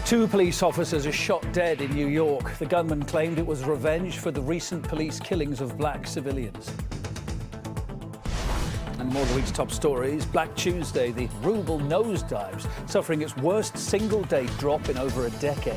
Two police officers are shot dead in New York. The gunman claimed it was revenge for the recent police killings of black civilians. And more of the week's top stories. Black Tuesday, the ruble nosedives, suffering its worst single-day drop in over a decade.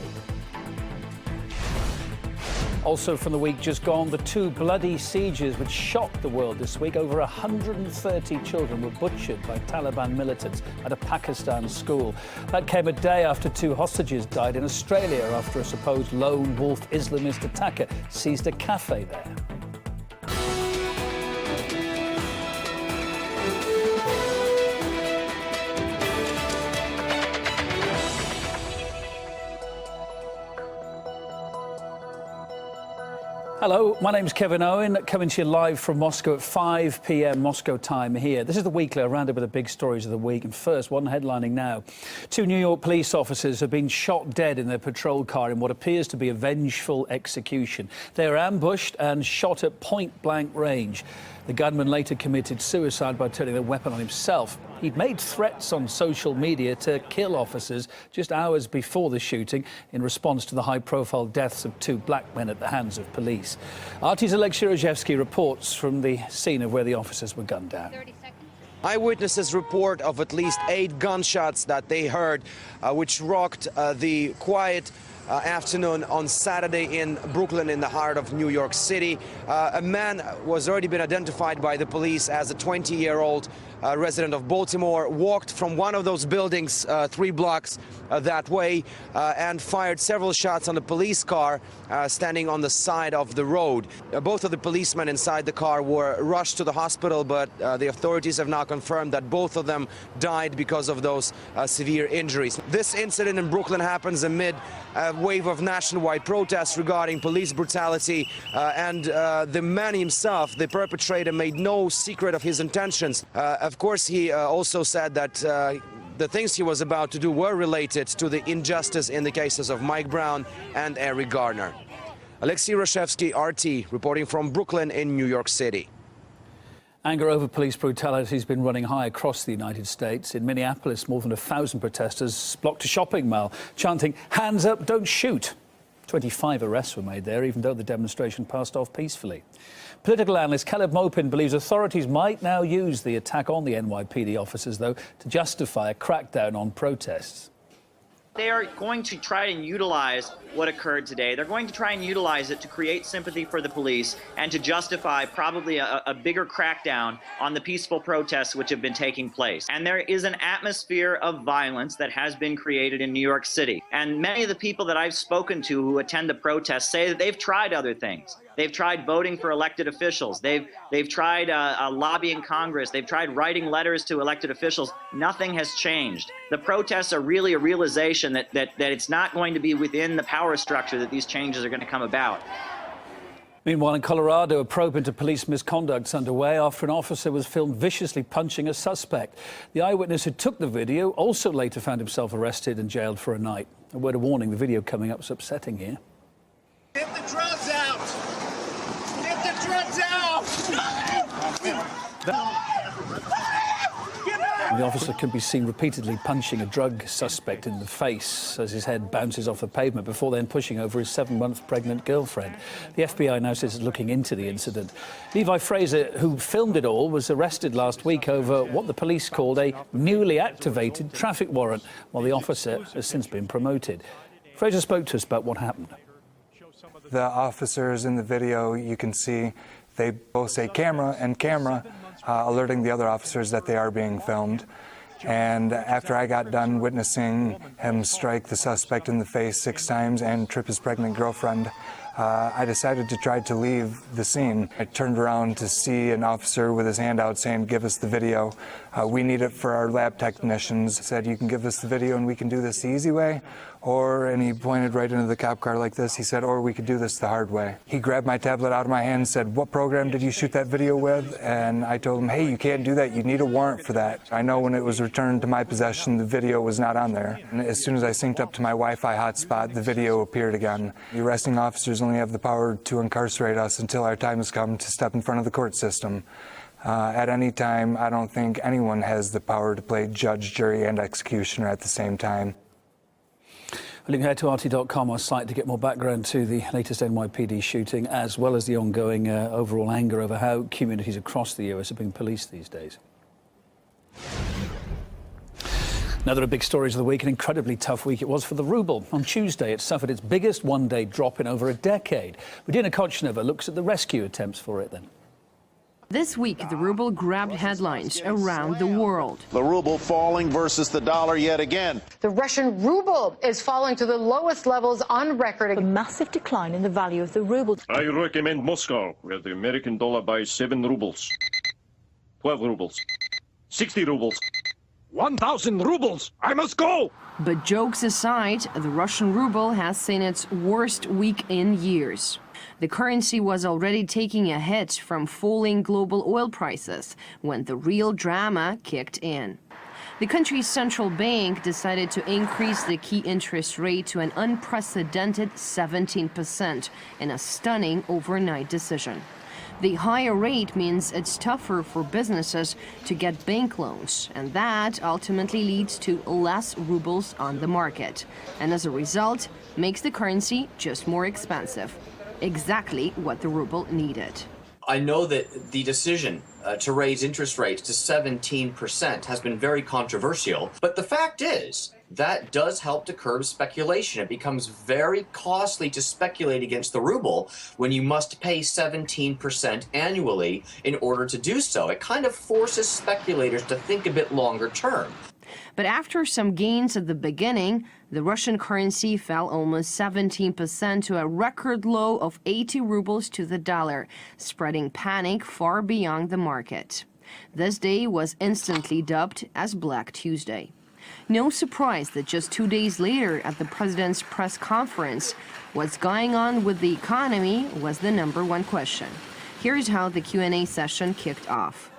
Also from the week just gone, the two bloody sieges which shocked the world this week. Over 130 children were butchered by Taliban militants at a Pakistan school. That came a day after two hostages died in Australia after a supposed lone wolf Islamist attacker seized a cafe there. Hello, my name's Kevin Owen, coming to you live from Moscow at 5 p.m. Moscow time here. This is the weekly roundup of the big stories of the week. And first, one headlining now. Two New York police officers have been shot dead in their patrol car in what appears to be a vengeful execution. They were ambushed and shot at point-blank range. The gunman later committed suicide by turning the weapon on himself. He'd made threats on social media to kill officers just hours before the shooting in response to the high-profile deaths of two black men at the hands of police. RT's Alexei Rozhevsky reports from the scene of where the officers were gunned down. Eyewitnesses report of at least 8 gunshots that they heard, which rocked the quiet afternoon on Saturday in Brooklyn, in the heart of New York City. A man was already been identified by the police as a 20-year-old resident of Baltimore, walked from one of those buildings 3 blocks that way and fired several shots on the police car standing on the side of the road. Both of the policemen inside the car were rushed to the hospital, but the authorities have now confirmed that both of them died because of those severe injuries. This incident in Brooklyn happens amid a wave of nationwide protests regarding police brutality, and the man himself, the perpetrator, made no secret of his intentions. Of course, he also said that the things he was about to do were related to the injustice in the cases of Mike Brown and Eric Garner. Alexei Rozhevsky, RT, reporting from Brooklyn in New York City. Anger over police brutality has been running high across the United States. In Minneapolis, more than 1,000 protesters blocked a shopping mall, chanting, "Hands up, don't shoot." 25 arrests were made there, even though the demonstration passed off peacefully. Political analyst Caleb Mopin believes authorities might now use the attack on the NYPD officers, though, to justify a crackdown on protests. They are going to try and utilize what occurred today. They're going to try and utilize it to create sympathy for the police and to justify probably a bigger crackdown on the peaceful protests which have been taking place. And there is an atmosphere of violence that has been created in New York City. And many of the people that I've spoken to who attend the protests say that they've tried other things. They've tried voting for elected officials. They've tried lobbying Congress. They've tried writing letters to elected officials. Nothing has changed. The protests are really a realization that it's not going to be within the power structure that these changes are going to come about. Meanwhile, in Colorado, a probe into police misconduct is underway after an officer was filmed viciously punching a suspect. The eyewitness who took the video also later found himself arrested and jailed for a night. A word of warning, the video coming up is upsetting here. Get the drugs out! Get the drugs out! The officer can be seen repeatedly punching a drug suspect in the face as his head bounces off the pavement before then pushing over his 7-month pregnant girlfriend. The FBI now says it's looking into the incident. Levi Fraser, who filmed it all, was arrested last week over what the police called a newly activated traffic warrant, while the officer has since been promoted. Fraser spoke to us about what happened. The officers in the video, you can see they both say camera and camera, alerting the other officers that they are being filmed. And after I got done witnessing him strike the suspect in the face 6 times and trip his pregnant girlfriend, I decided to try to leave the scene. I turned around to see an officer with his hand out saying, "Give us the video. We need it for our lab technicians." I said, "You can give us the video and we can do this the easy way." And he pointed right into the cop car like this. He said, "Or we could do this the hard way." He grabbed my tablet out of my hand and said, "What program did you shoot that video with?" And I told him, "Hey, you can't do that. You need a warrant for that." I know when it was returned to my possession, the video was not on there. And as soon as I synced up to my Wi-Fi hotspot, the video appeared again. The arresting officers only have the power to incarcerate us until our time has come to step in front of the court system. At any time, I don't think anyone has the power to play judge, jury, and executioner at the same time. We'll head to RT.com, our site, to get more background to the latest NYPD shooting, as well as the ongoing overall anger over how communities across the US are being policed these days. Another big stories of the week. An incredibly tough week it was for the ruble. On Tuesday, it suffered its biggest one-day drop in over a decade. Budina Kochneva looks at the rescue attempts for it then. This week, the ruble grabbed headlines around the world. The ruble falling versus the dollar yet again. The Russian ruble is falling to the lowest levels on record. A massive decline in the value of the ruble. I recommend Moscow, where the American dollar buys 7 rubles, 12 rubles, 60 rubles, 1,000 rubles. I must go! But jokes aside, the Russian ruble has seen its worst week in years. The currency was already taking a hit from falling global oil prices when the real drama kicked in. The country's central bank decided to increase the key interest rate to an unprecedented 17% in a stunning overnight decision. The higher rate means it's tougher for businesses to get bank loans, and that ultimately leads to less rubles on the market, and as a result, makes the currency just more expensive. Exactly what the ruble needed. I know that the decision to raise interest rates to 17% has been very controversial, but the fact is that does help to curb speculation. It becomes very costly to speculate against the ruble when you must pay 17% annually in order to do so. It kind of forces speculators to think a bit longer term. But after some gains at the beginning, the Russian currency fell almost 17% to a record low of 80 rubles to the dollar, spreading panic far beyond the market. This day was instantly dubbed as Black Tuesday. No surprise that just 2 days later at the president's press conference, what's going on with the economy was the #1 question. Here's how the Q&A session kicked off.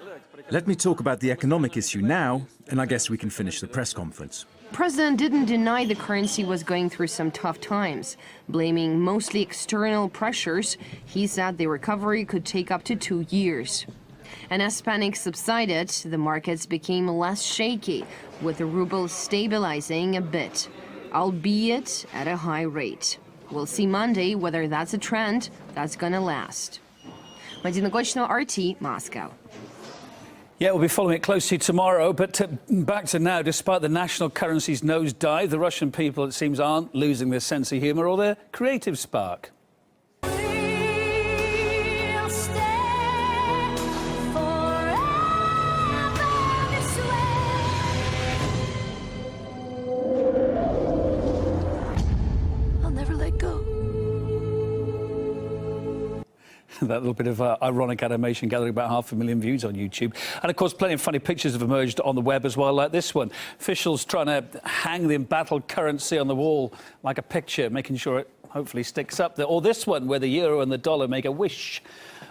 Let me talk about the economic issue now, and I guess we can finish the press conference. The president didn't deny the currency was going through some tough times. Blaming mostly external pressures, he said the recovery could take up to 2 years. And as panic subsided, the markets became less shaky, with the ruble stabilizing a bit, albeit at a high rate. We'll see Monday whether that's a trend that's gonna last. Budina Kochneva, RT, Moscow. Yeah, we'll be following it closely tomorrow, but back to now. Despite the national currency's nosedive, the Russian people, it seems, aren't losing their sense of humour or their creative spark. That little bit of ironic animation gathering about 500,000 views on YouTube. And, of course, plenty of funny pictures have emerged on the web as well, like this one. Officials trying to hang the embattled currency on the wall like a picture, making sure it hopefully sticks up there. Or this one, where the euro and the dollar make a wish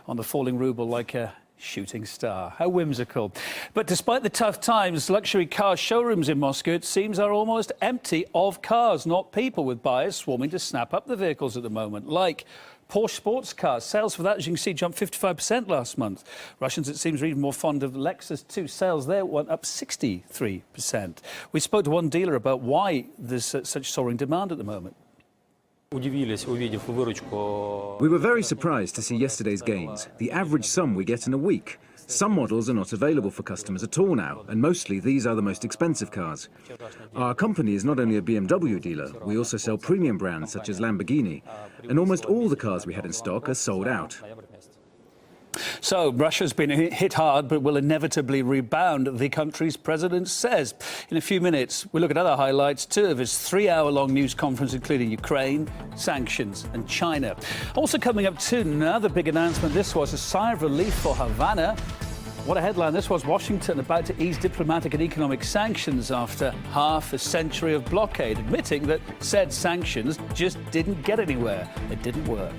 on the falling ruble like a shooting star. How whimsical. But despite the tough times, luxury car showrooms in Moscow, it seems, are almost empty of cars, not people, with buyers swarming to snap up the vehicles at the moment, like Porsche sports cars. Sales for that, as you can see, jumped 55% last month. Russians, it seems, are even more fond of Lexus too. Sales there went up 63%. We spoke to one dealer about why there's such soaring demand at the moment. We were very surprised to see yesterday's gains. The average sum we get in a week. Some models are not available for customers at all now, and mostly these are the most expensive cars. Our company is not only a BMW dealer, we also sell premium brands such as Lamborghini, and almost all the cars we had in stock are sold out. So, Russia's been hit hard, but will inevitably rebound, the country's president says. In a few minutes, we'll look at other highlights, too, of his 3-hour-long news conference, including Ukraine, sanctions and China. Also coming up, too, another big announcement. This was a sigh of relief for Havana. What a headline this was. Washington about to ease diplomatic and economic sanctions after half a century of blockade, admitting that said sanctions just didn't get anywhere. It didn't work.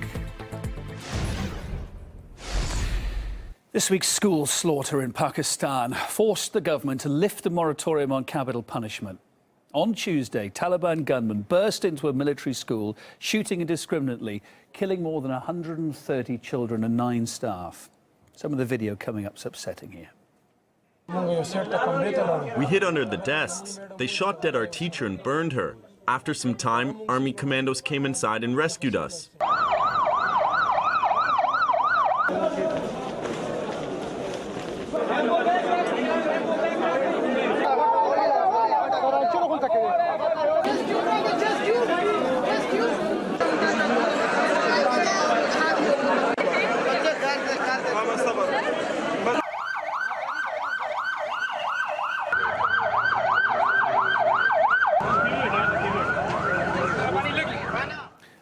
This week's school slaughter in Pakistan forced the government to lift the moratorium on capital punishment. On Tuesday, Taliban gunmen burst into a military school, shooting indiscriminately, killing more than 130 children and 9 staff. Some of the video coming up's upsetting here. We hid under the desks. They shot dead our teacher and burned her. After some time, army commandos came inside and rescued us.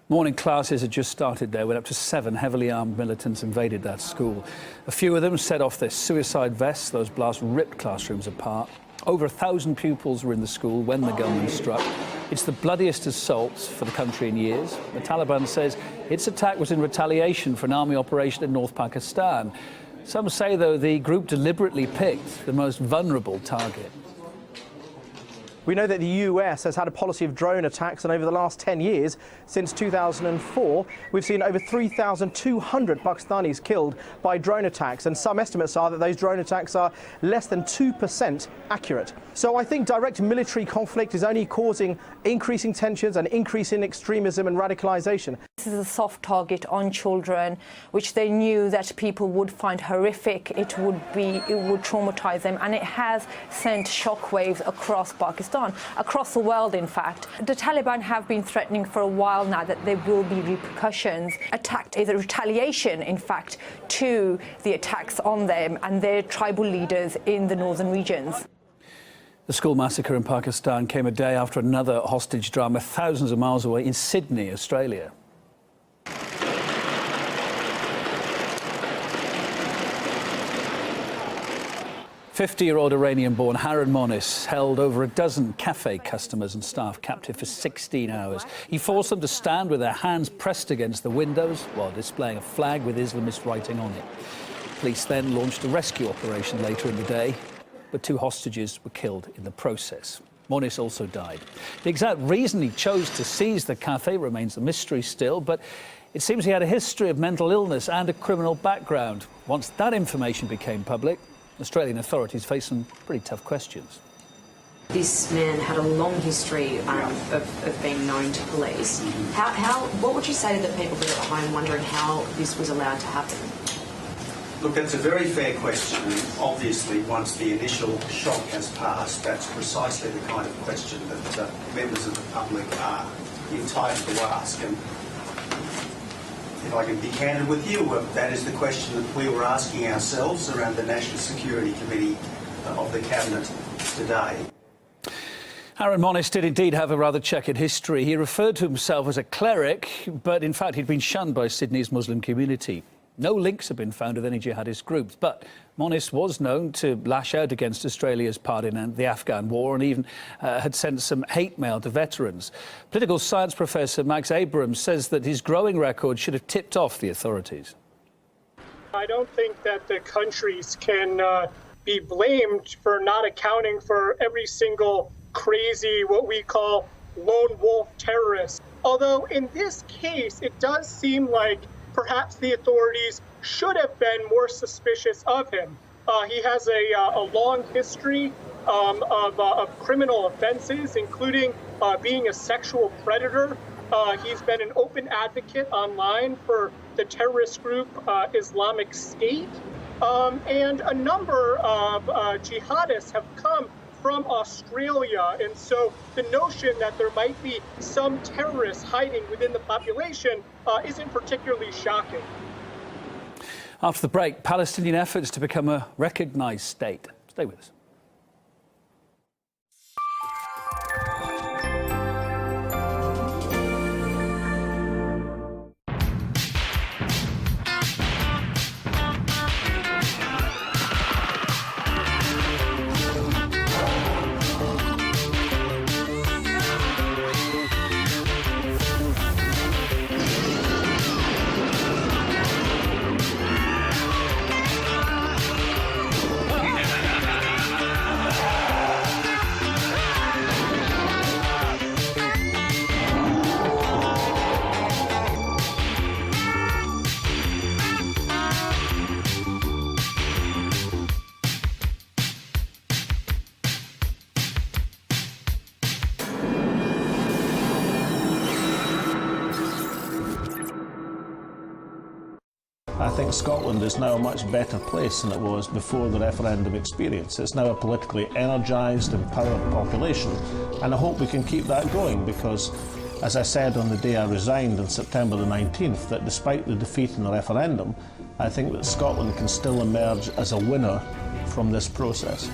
Morning classes had just started there when up to 7 heavily armed militants invaded that school. A few of them set off their suicide vests. Those blasts ripped classrooms apart. Over 1,000 pupils were in the school when the gunman struck. It's the bloodiest assault for the country in years. The Taliban says its attack was in retaliation for an army operation in North Pakistan. Some say, though, the group deliberately picked the most vulnerable target. We know that the US has had a policy of drone attacks, and over the last 10 years, since 2004, we've seen over 3,200 Pakistanis killed by drone attacks, and some estimates are that those drone attacks are less than 2% accurate. So I think direct military conflict is only causing increasing tensions and increasing extremism and radicalization. This is a soft target on children, which they knew that people would find horrific. It would traumatize them, and it has sent shockwaves across Pakistan. Across the world, in fact. The Taliban have been threatening for a while now that there will be repercussions. Attack is a retaliation, in fact, to the attacks on them and their tribal leaders in the northern regions. The school massacre in Pakistan came a day after another hostage drama thousands of miles away in Sydney, Australia. 50-year-old Iranian-born Harun Monis held over a dozen cafe customers and staff captive for 16 hours. He forced them to stand with their hands pressed against the windows while displaying a flag with Islamist writing on it. Police then launched a rescue operation later in the day, but 2 hostages were killed in the process. Monis also died. The exact reason he chose to seize the cafe remains a mystery still, but it seems he had a history of mental illness and a criminal background. Once that information became public, Australian authorities face some pretty tough questions. This man had a long history of being known to police. What would you say to the people that are at home wondering how this was allowed to happen? Look, that's a very fair question. Obviously, once the initial shock has passed, that's precisely the kind of question that members of the public are entitled to ask. And if I can be candid with you, that is the question that we were asking ourselves around the National Security Committee of the Cabinet today. Harun Monis did indeed have a rather checkered history. He referred to himself as a cleric, but in fact he'd been shunned by Sydney's Muslim community. No links have been found with any jihadist groups, but Monis was known to lash out against Australia's part in the Afghan war and even had sent some hate mail to veterans. Political science professor Max Abrams says that his growing record should have tipped off the authorities. I don't think that the countries can be blamed for not accounting for every single crazy, what we call lone wolf terrorist. Although in this case, it does seem like perhaps the authorities should have been more suspicious of him. He has a long history of criminal offenses, including being a sexual predator. He's been an open advocate online for the terrorist group Islamic State. And a number of jihadists have come from Australia, and so the notion that there might be some terrorists hiding within the population isn't particularly shocking. After the break, Palestinian efforts to become a recognised state. Stay with us. I think Scotland is now a much better place than it was before the referendum experience. It's now a politically energised, empowered population, and I hope we can keep that going because, as I said on the day I resigned on September the 19th, that despite the defeat in the referendum, I think that Scotland can still emerge as a winner from this process.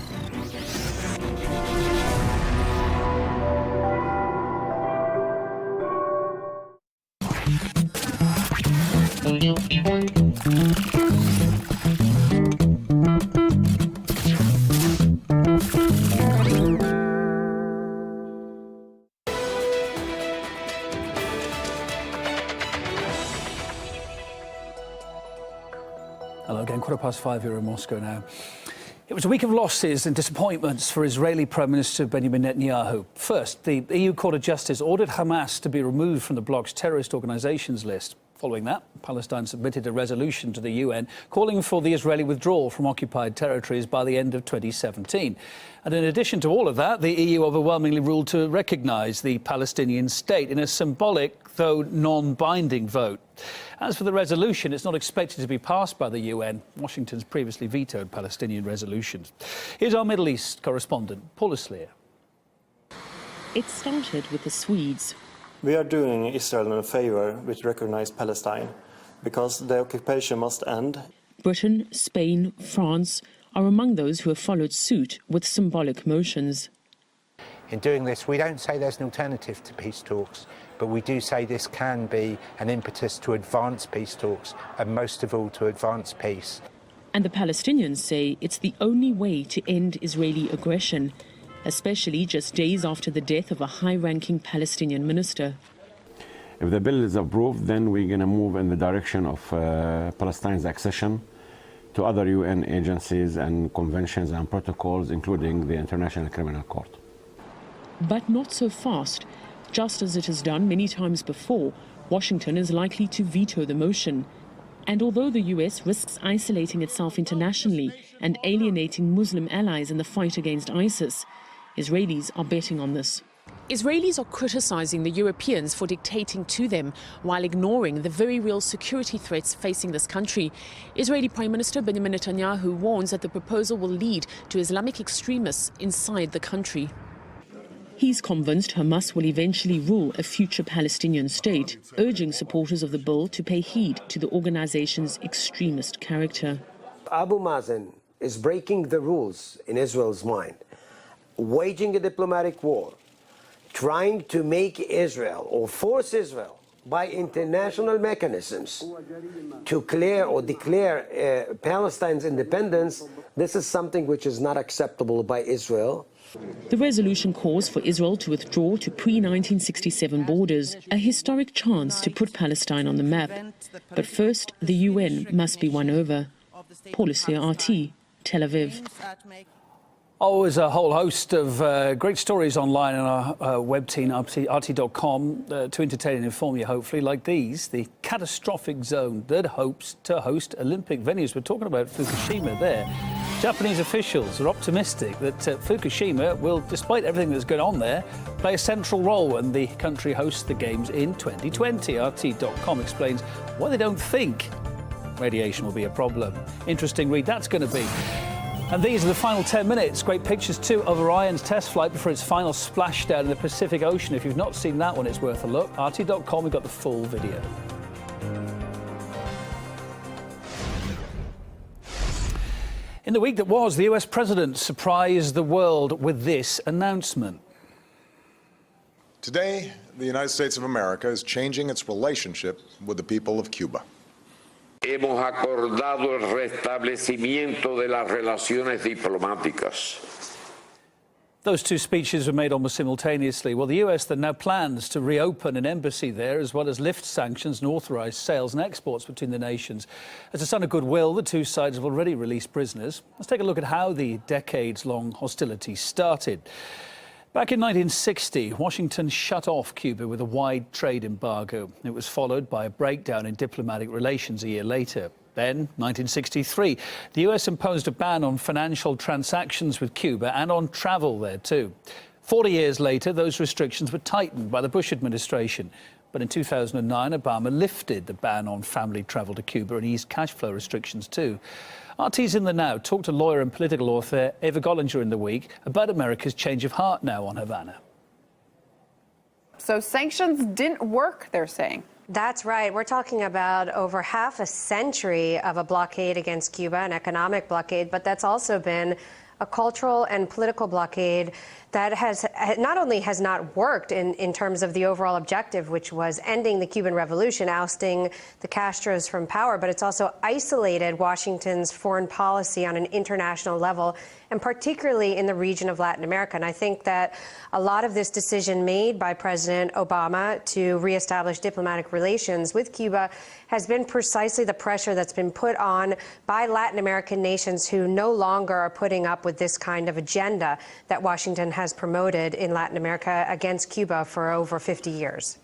Hello again, 5:15 here in Moscow now. It was a week of losses and disappointments for Israeli Prime Minister Benjamin Netanyahu. First, the EU Court of Justice ordered Hamas to be removed from the bloc's terrorist organisations list. Following that, Palestine submitted a resolution to the UN calling for the Israeli withdrawal from occupied territories by the end of 2017. And in addition to all of that, the EU overwhelmingly ruled to recognise the Palestinian state in a symbolic, though non-binding vote. As for the resolution, it's not expected to be passed by the UN. Washington's previously vetoed Palestinian resolutions. Here's our Middle East correspondent, Paul Islear. It started with the Swedes. We are doing Israel a favour with recognise Palestine, because the occupation must end. Britain, Spain, France are among those who have followed suit with symbolic motions. In doing this, we don't say there's an alternative to peace talks, but we do say this can be an impetus to advance peace talks, and most of all to advance peace. And the Palestinians say it's the only way to end Israeli aggression, especially just days after the death of a high-ranking Palestinian minister. If the bill is approved, then we're going to move in the direction of Palestine's accession to other UN agencies and conventions and protocols, including the International Criminal Court. But not so fast. Just as it has done many times before, Washington is likely to veto the motion. And although the US risks isolating itself internationally and alienating Muslim allies in the fight against ISIS, Israelis are betting on this. Israelis are criticizing the Europeans for dictating to them while ignoring the very real security threats facing this country. Israeli Prime Minister Benjamin Netanyahu warns that the proposal will lead to Islamic extremists inside the country. He's convinced Hamas will eventually rule a future Palestinian state, urging supporters of the bill to pay heed to the organization's extremist character. Abu Mazen is breaking the rules in Israel's mind, waging a diplomatic war, trying to make Israel or force Israel by international mechanisms to declare Palestine's independence. This is something which is not acceptable by Israel. The resolution calls for Israel to withdraw to pre-1967 borders, a historic chance to put Palestine on the map. But first, the UN must be won over. Paul Islear, RT, Tel Aviv. Always a whole host of great stories online on our web team, rt.com, to entertain and inform you, hopefully, like these. The catastrophic zone that hopes to host Olympic venues. We're talking about Fukushima there. Japanese officials are optimistic that Fukushima will, despite everything that's going on there, play a central role when the country hosts the Games in 2020. RT.com explains why they don't think radiation will be a problem. Interesting read that's going to be. And these are the final 10 minutes. Great pictures, too, of Orion's test flight before its final splashdown in the Pacific Ocean. If you've not seen that one, it's worth a look. RT.com, we've got the full video. In the week that was, the US president surprised the world with this announcement. Today, the United States of America is changing its relationship with the people of Cuba. Hemos acordado el restablecimiento de las relaciones diplomáticas. Those two speeches were made almost simultaneously. Well, the US then now plans to reopen an embassy there, as well as lift sanctions and authorise sales and exports between the nations. As a sign of goodwill, the two sides have already released prisoners. Let's take a look at how the decades-long hostilities started. Back in 1960, Washington shut off Cuba with a wide trade embargo. It was followed by a breakdown in diplomatic relations a year later. Then, 1963, the US imposed a ban on financial transactions with Cuba and on travel there too. 40 years later, those restrictions were tightened by the Bush administration. But in 2009, Obama lifted the ban on family travel to Cuba and eased cash flow restrictions too. RT's In the Now talked to lawyer and political author Eva Gollinger in the week about America's change of heart now on Havana. So sanctions didn't work, they're saying. That's right. We're talking about over half a century of a blockade against Cuba, an economic blockade, but that's also been a cultural and political blockade that has not only has not worked in terms of the overall objective, which was ending the Cuban Revolution, ousting the Castros from power, but it's also isolated Washington's foreign policy on an international level, and particularly in the region of Latin America. And I think that a lot of this decision made by President Obama to reestablish diplomatic relations with Cuba has been precisely the pressure that's been put on by Latin American nations who no longer are putting up with this kind of agenda that Washington has promoted in Latin America against Cuba for over 50 years.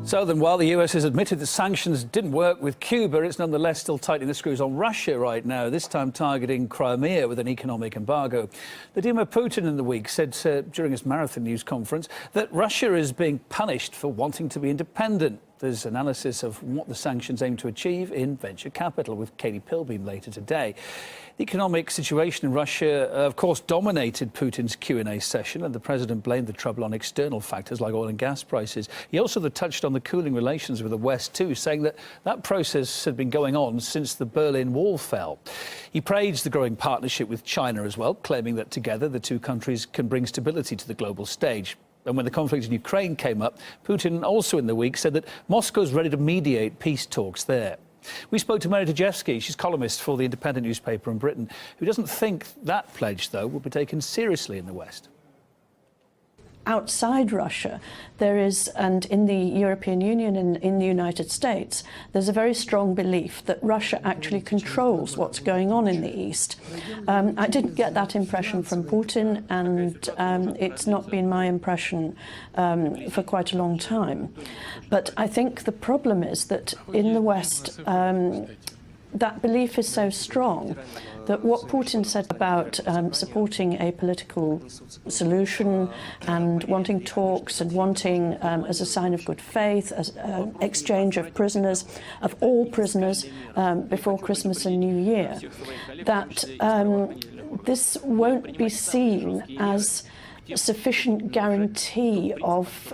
So then, while the US has admitted that sanctions didn't work with Cuba, it's nonetheless still tightening the screws on Russia right now, this time targeting Crimea with an economic embargo. Vladimir Putin in the week said during his marathon news conference that Russia is being punished for wanting to be independent. There's analysis of what the sanctions aim to achieve in venture capital with Katie Pilbeam later today. The economic situation in Russia, of course, dominated Putin's Q&A session, and the president blamed the trouble on external factors like oil and gas prices. He also touched on the cooling relations with the West, too, saying that that process had been going on since the Berlin Wall fell. He praised the growing partnership with China as well, claiming that together the two countries can bring stability to the global stage. And when the conflict in Ukraine came up, Putin also in the week said that Moscow is ready to mediate peace talks there. We spoke to Mary Dejevsky, she's columnist for the Independent newspaper in Britain, who doesn't think that pledge, though, will be taken seriously in the West. Outside Russia, there is, and in the European Union and in the United States, there's a very strong belief that Russia actually controls what's going on in the East. I didn't get that impression from Putin, and it's not been my impression for quite a long time. But I think the problem is that in the West, that belief is so strong that what Putin said about supporting a political solution and wanting talks and wanting, as a sign of good faith, as exchange of prisoners, of all prisoners, before Christmas and New Year, that this won't be seen as sufficient guarantee of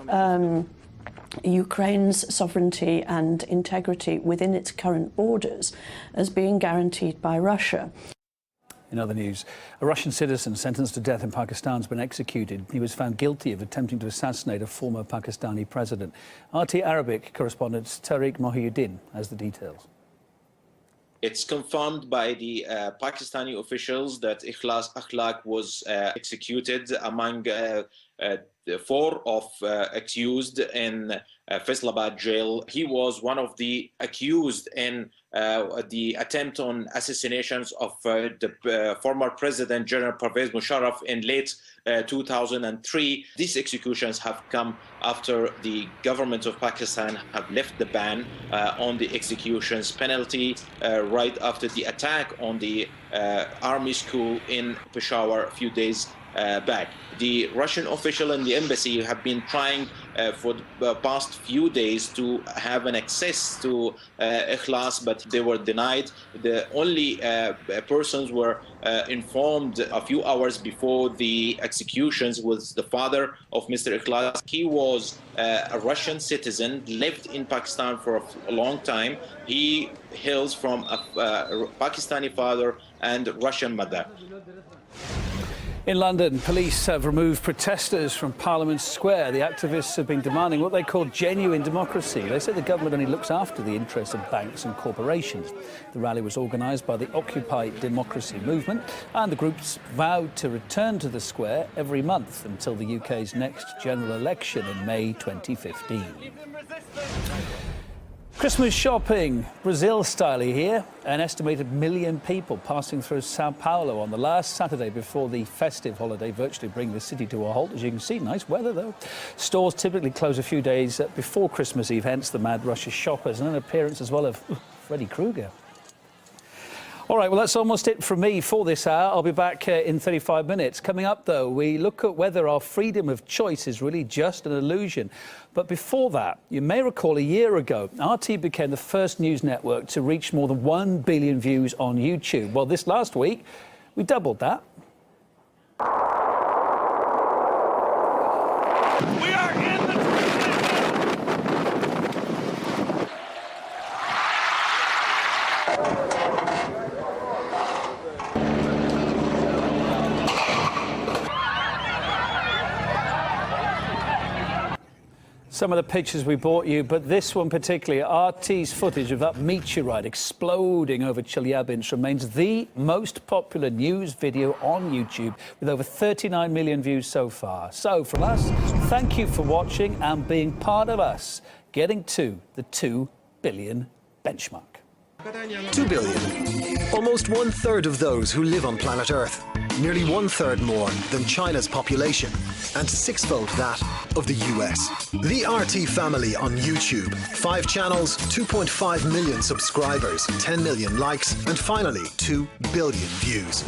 Ukraine's sovereignty and integrity within its current borders as being guaranteed by Russia. In other news, a Russian citizen sentenced to death in Pakistan has been executed. He was found guilty of attempting to assassinate a former Pakistani president. RT Arabic correspondent Tariq Mohiuddin has the details. It's confirmed by the Pakistani officials that Ikhlas Akhlaq was executed among four of accused in Faisalabad jail. He was one of the accused in the attempt on assassinations of the former President General Pervez Musharraf in late 2003. These executions have come after the government of Pakistan have lifted the ban on the executions penalty right after the attack on the army school in Peshawar a few days back. The Russian official and the embassy have been trying for the past few days to have an access to Ikhlas, but they were denied. The only persons were informed a few hours before the executions was the father of Mr. Ikhlas. He was a Russian citizen, lived in Pakistan for a long time. He hails from a Pakistani father and Russian mother. In London, police have removed protesters from Parliament Square. The activists have been demanding what they call genuine democracy. They say the government only looks after the interests of banks and corporations. The rally was organised by the Occupy Democracy movement, and the groups vowed to return to the square every month until the UK's next general election in May 2015. Christmas shopping, Brazil style here. An estimated 1 million people passing through Sao Paulo on the last Saturday before the festive holiday, virtually bring the city to a halt. As you can see, nice weather though. Stores typically close a few days before Christmas Eve, hence the mad rush of shoppers, and an appearance as well of Freddy Krueger. All right, well, that's almost it from me for this hour. I'll be back in 35 minutes. Coming up, though, we look at whether our freedom of choice is really just an illusion. But before that, you may recall a year ago, RT became the first news network to reach more than 1 billion views on YouTube. Well, this last week, we doubled that. We are in the Some of the pictures we brought you, but this one particularly, RT's footage of that meteorite exploding over Chelyabinsk remains the most popular news video on YouTube, with over 39 million views so far. So from us, thank you for watching and being part of us getting to the 2 billion benchmark. 2 billion. Almost 1/3 of those who live on planet Earth. Nearly 1/3 more than China's population, and 6-fold that of the US. The RT family on YouTube. 5 channels, 2.5 million subscribers, 10 million likes, and finally 2 billion views.